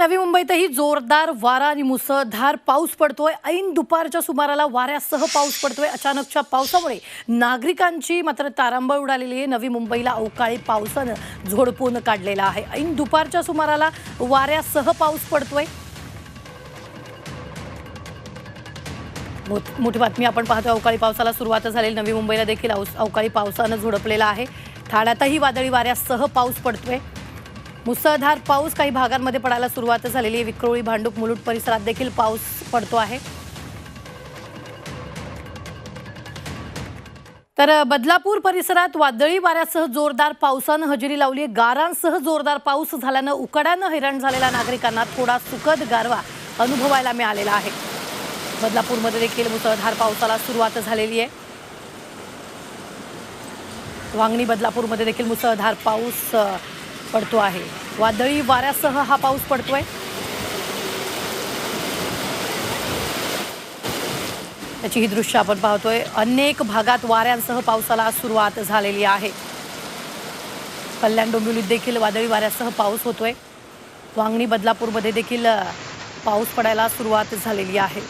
नवी मुंबईतही जोरदार वारा आणि मुसळधार पाऊस पडतोय। ऐन दुपारच्या सुमाराला वाऱ्यासह पाऊस पडतोय। अचानकच्या पावसामुळे नागरिकांची मात्र तारांबळ उडालेली आहे। नवी मुंबईला अवकाळी पावसानं झोडपून काढलेला आहे। ऐन दुपारच्या सुमाराला वाऱ्यासह पाऊस पडतोय। मोठी बातमी आपण पाहतोय। अवकाळी पावसाला सुरुवात झालेली नवी मुंबईला देखील अवकाळी पावसानं झोडपलेला आहे। ठाण्यातही वादळी वाऱ्यासह पाऊस पडतोय। मुसळधार पाऊस काही भागांमध्ये पडायला सुरुवात झालेली आहे। विक्रोळी, भांडूप, मुलुंड परिसरात देखील पाऊस पडतो आहे। तर बदलापूर परिसरात वादळी वाऱ्यासह जोरदार पावसानं हजेरी लावली आहे। गारांसह जोरदार पाऊस झाल्यानं उकाड्यानं हैराण झालेल्या नागरिकांना थोडा सुखद गारवा अनुभवायला मिळालेला आहे। बदलापूरमध्ये देखील मुसळधार पावसाला सुरुवात झालेली आहे। वांगणी बदलापूरमध्ये देखील मुसळधार पाऊस पडतो आहे। वादळी वाऱ्यासह हा पाऊस पडतोय। त्याची ही दृश्य आपण पाहतोय। अनेक भागात वाऱ्यांसह पावसाला सुरुवात झालेली आहे। कल्याण डोंबिवलीत देखील वादळी वाऱ्यासह पाऊस होतोय। वांगणी बदलापूरमध्ये देखील पाऊस पडायला सुरुवात झालेली आहे।